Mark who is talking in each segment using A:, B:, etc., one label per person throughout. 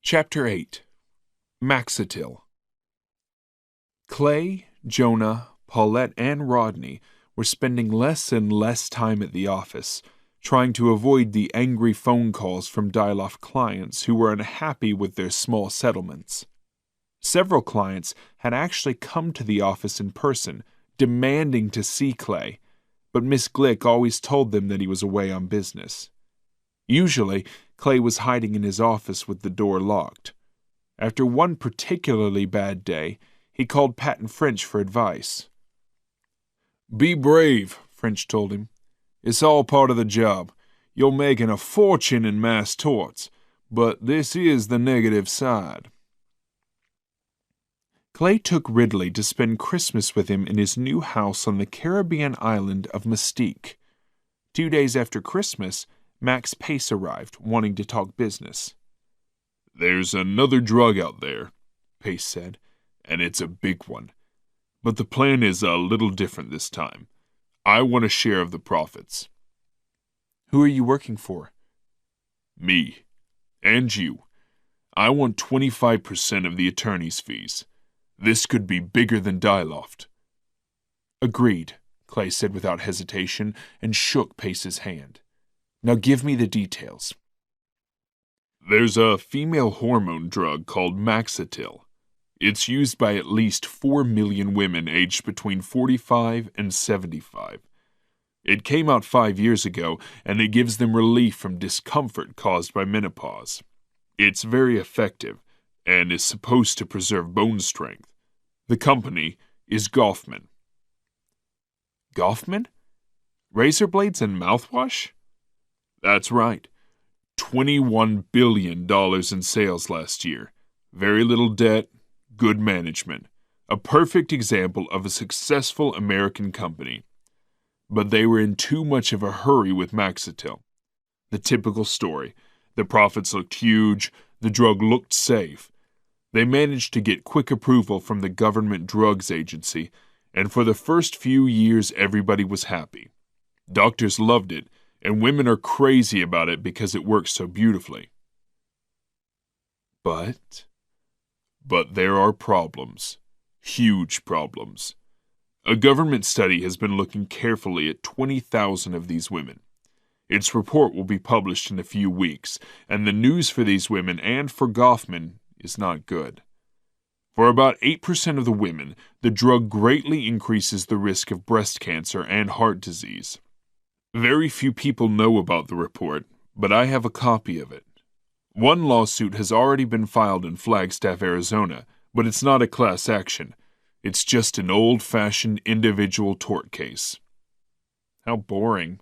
A: Chapter 8. Maxatil. Clay, Jonah, Paulette, and Rodney were spending less and less time at the office, trying to avoid the angry phone calls from dial-off clients who were unhappy with their small settlements. Several clients had actually come to the office in person, demanding to see Clay, but Miss Glick always told them that he was away on business. Usually, Clay was hiding in his office with the door locked. After one particularly bad day, he called Pat and French for advice.
B: "Be brave," French told him. "It's all part of the job. You're making a fortune in mass torts, but this is the negative side."
A: Clay took Ridley to spend Christmas with him in his new house on the Caribbean island of Mystique. 2 days after Christmas, Max Pace arrived, wanting to talk business.
B: "There's another drug out there," Pace said, "and it's a big one. But the plan is a little different this time. I want a share of the profits."
A: "Who are you working for?"
B: "Me. And you. I want 25% of the attorney's fees. This could be bigger than Dialoft."
A: "Agreed," Clay said without hesitation and shook Pace's hand. "Now give me the details."
B: "There's a female hormone drug called Maxatil. It's used by at least 4 million women aged between 45 and 75. It came out 5 years ago, and it gives them relief from discomfort caused by menopause. It's very effective, and is supposed to preserve bone strength. The company is Goffman."
A: "Goffman? Razor blades and mouthwash?"
B: "That's right. $21 billion in sales last year. Very little debt, good management. A perfect example of a successful American company. But they were in too much of a hurry with Maxatil. The typical story. The profits looked huge, the drug looked safe. They managed to get quick approval from the government drugs agency, and for the first few years everybody was happy. Doctors loved it, and women are crazy about it because it works so beautifully.
A: But
B: there are problems. Huge problems. A government study has been looking carefully at 20,000 of these women. Its report will be published in a few weeks, and the news for these women and for Goffman is not good. For about 8% of the women, the drug greatly increases the risk of breast cancer and heart disease. Very few people know about the report, but I have a copy of it. One lawsuit has already been filed in Flagstaff, Arizona, but it's not a class action. It's just an old-fashioned individual tort case."
A: "How boring."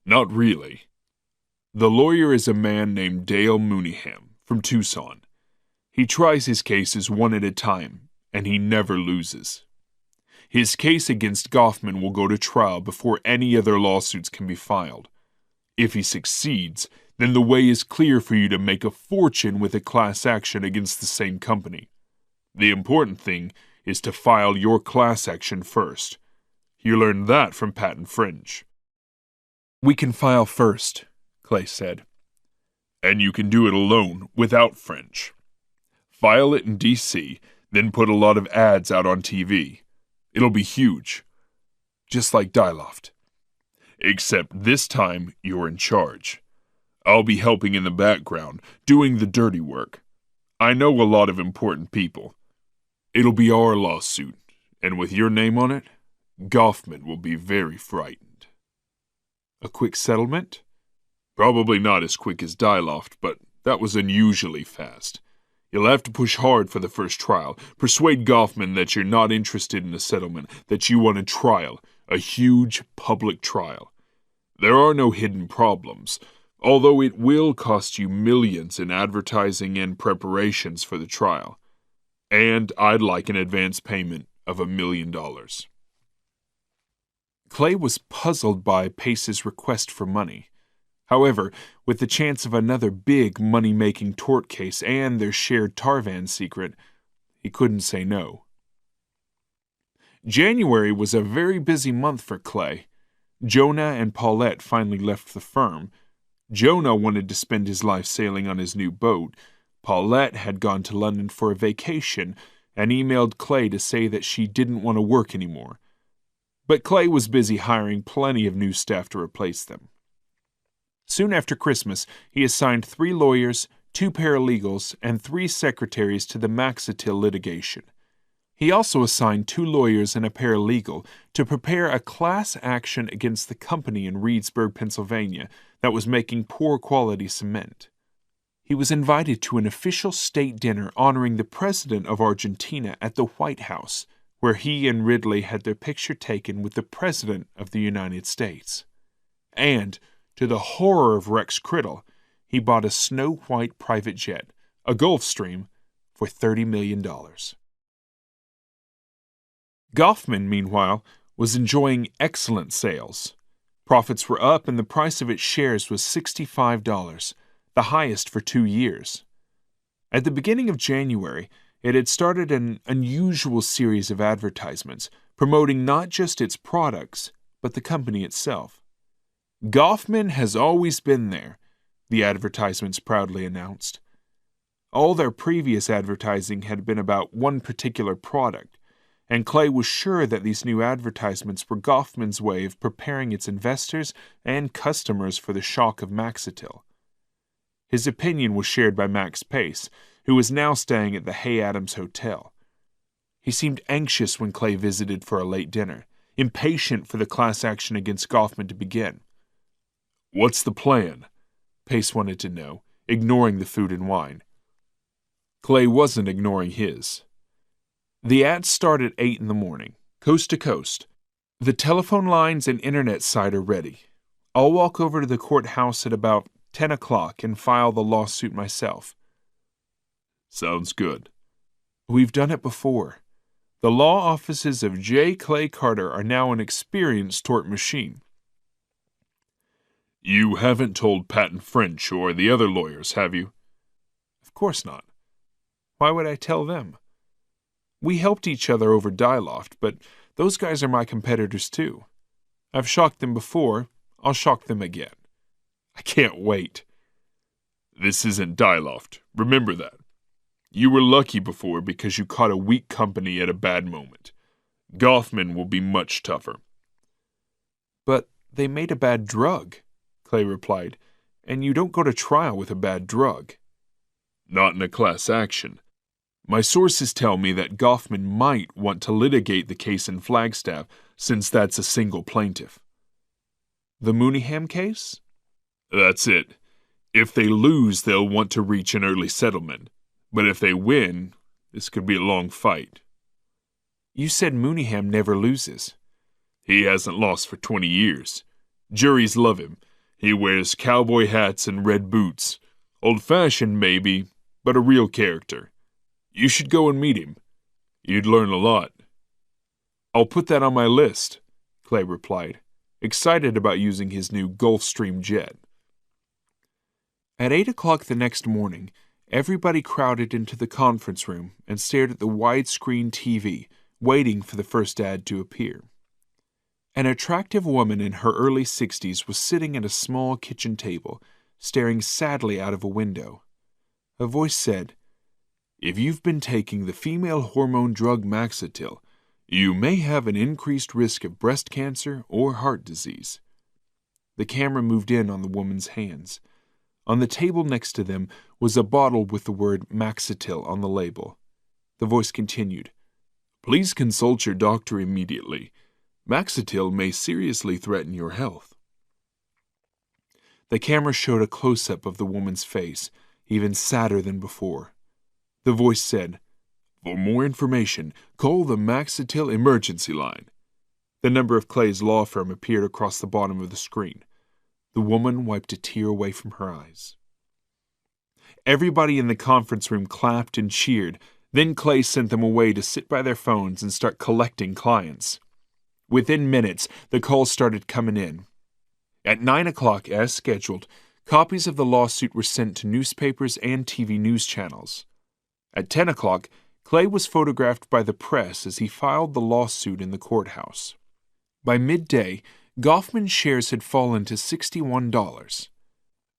B: "Not really. The lawyer is a man named Dale Mooneyham from Tucson. He tries his cases one at a time, and he never loses. His case against Goffman will go to trial before any other lawsuits can be filed. If he succeeds, then the way is clear for you to make a fortune with a class action against the same company. The important thing is to file your class action first. You learned that from Pat and French."
A: "We can file first," Clay said.
B: "And you can do it alone, without French. File it in D.C., then put a lot of ads out on TV. It'll be huge.
A: Just like Dialoft.
B: Except this time you're in charge. I'll be helping in the background, doing the dirty work. I know a lot of important people. It'll be our lawsuit, and with your name on it, Goffman will be very frightened."
A: "A quick settlement?"
B: "Probably not as quick as Dialoft, but that was unusually fast. You'll have to push hard for the first trial. Persuade Goffman that you're not interested in a settlement, that you want a trial, a huge public trial. There are no hidden problems, although it will cost you millions in advertising and preparations for the trial. And I'd like an advance payment of $1 million.
A: Clay was puzzled by Pace's request for money. However, with the chance of another big money-making tort case and their shared Tarvan secret, he couldn't say no. January was a very busy month for Clay. Jonah and Paulette finally left the firm. Jonah wanted to spend his life sailing on his new boat, Paulette had gone to London for a vacation and emailed Clay to say that she didn't want to work anymore. But Clay was busy hiring plenty of new staff to replace them. Soon after Christmas, he assigned 3 lawyers, 2 paralegals, and 3 secretaries to the Maxatil litigation. He also assigned 2 lawyers and a paralegal to prepare a class action against the company in Reedsburg, Pennsylvania, that was making poor quality cement. He was invited to an official state dinner honoring the President of Argentina at the White House, where he and Ridley had their picture taken with the President of the United States. And, to the horror of Rex Criddle, he bought a snow-white private jet, a Gulfstream, for $30 million. Goffman, meanwhile, was enjoying excellent sales. Profits were up and the price of its shares was $65, the highest for 2 years. At the beginning of January, it had started an unusual series of advertisements promoting not just its products, but the company itself. Goffman has always been there, the advertisements proudly announced. All their previous advertising had been about one particular product, and Clay was sure that these new advertisements were Goffman's way of preparing its investors and customers for the shock of Maxatil. His opinion was shared by Max Pace, who was now staying at the Hay Adams Hotel. He seemed anxious when Clay visited for a late dinner, impatient for the class action against Goffman to begin.
B: "What's the plan?"
A: Pace wanted to know, ignoring the food and wine. Clay wasn't ignoring his. The ads start at 8 in the morning, coast to coast. The telephone lines and internet site are ready. I'll walk over to the courthouse at about 10 o'clock and file the lawsuit myself.
B: Sounds good.
A: We've done it before. The law offices of J. Clay Carter are now an experienced tort machine.
B: You haven't told Patton French or the other lawyers, have you?
A: Of course not. Why would I tell them? We helped each other over Diloft, but those guys are my competitors too. I've shocked them before, I'll shock them again. I can't wait.
B: This isn't Diloft, remember that. You were lucky before because you caught a weak company at a bad moment. Goffman will be much tougher.
A: But they made a bad drug, Clay replied, and you don't go to trial with a bad drug.
B: Not in a class action. My sources tell me that Goffman might want to litigate the case in Flagstaff since that's a single plaintiff.
A: The Mooneyham case?
B: That's it. If they lose, they'll want to reach an early settlement. But if they win, this could be a long fight.
A: You said Mooneyham never loses.
B: He hasn't lost for 20 years. Juries love him. He wears cowboy hats and red boots. Old-fashioned, maybe, but a real character. You should go and meet him. You'd learn a lot.
A: I'll put that on my list, Clay replied, excited about using his new Gulfstream jet. At 8 o'clock the next morning, everybody crowded into the conference room and stared at the widescreen TV, waiting for the first ad to appear. An attractive woman in her early 60s was sitting at a small kitchen table, staring sadly out of a window. A voice said, "If you've been taking the female hormone drug Maxatil, you may have an increased risk of breast cancer or heart disease." The camera moved in on the woman's hands. On the table next to them was a bottle with the word Maxatil on the label. The voice continued, "Please consult your doctor immediately. Maxatil may seriously threaten your health." The camera showed a close-up of the woman's face, even sadder than before. The voice said, "For more information, call the Maxatil emergency line." The number of Clay's law firm appeared across the bottom of the screen. The woman wiped a tear away from her eyes. Everybody in the conference room clapped and cheered. Then Clay sent them away to sit by their phones and start collecting clients. Within minutes, the calls started coming in. At 9 o'clock, as scheduled, copies of the lawsuit were sent to newspapers and TV news channels. At 10 o'clock, Clay was photographed by the press as he filed the lawsuit in the courthouse. By midday, Goffman's shares had fallen to $61.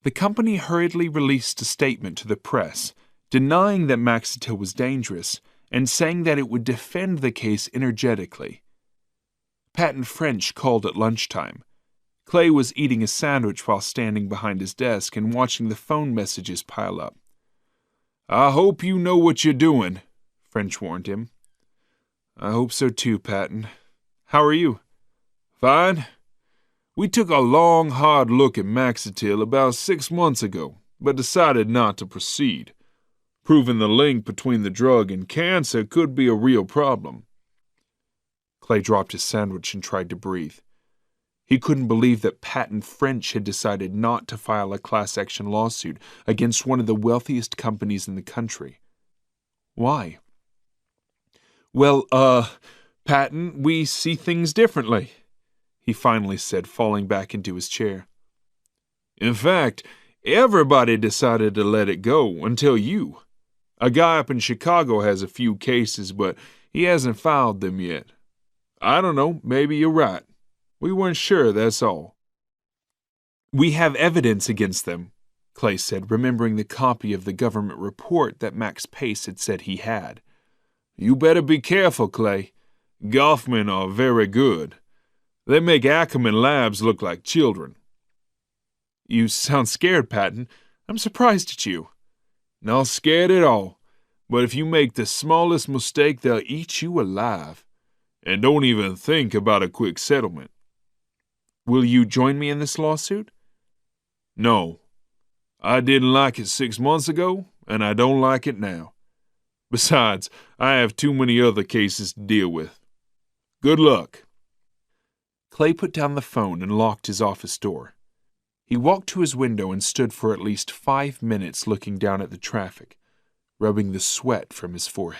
A: The company hurriedly released a statement to the press, denying that Maxatil was dangerous and saying that it would defend the case energetically. Patent French called at lunchtime. Clay was eating a sandwich while standing behind his desk and watching the phone messages pile up.
B: "I hope you know what you're doing,"
A: French warned him. "I hope so too, Patent. How are you?"
B: "Fine. We took a long, hard look at Maxatil about 6 months ago, but decided not to proceed. Proving the link between the drug and cancer could be a real problem."
A: Clay dropped his sandwich and tried to breathe. He couldn't believe that Patent French had decided not to file a class action lawsuit against one of the wealthiest companies in the country. Why? "Well, Patent, we see things differently," he finally said, falling back into his chair.
B: "In fact, everybody decided to let it go until you. A guy up in Chicago has a few cases, but he hasn't filed them yet. I don't know, maybe you're right. We weren't sure, that's all."
A: "We have evidence against them," Clay said, remembering the copy of the government report that Max Pace had said he had.
B: "You better be careful, Clay. Goffman are very good. They make Ackerman Labs look like children."
A: "You sound scared, Patent. I'm surprised at you."
B: "Not scared at all. But if you make the smallest mistake, they'll eat you alive. And don't even think about a quick settlement."
A: "Will you join me in this lawsuit?"
B: "No. I didn't like it 6 months ago, and I don't like it now. Besides, I have too many other cases to deal with. Good luck."
A: Clay put down the phone and locked his office door. He walked to his window and stood for at least 5 minutes looking down at the traffic, rubbing the sweat from his forehead.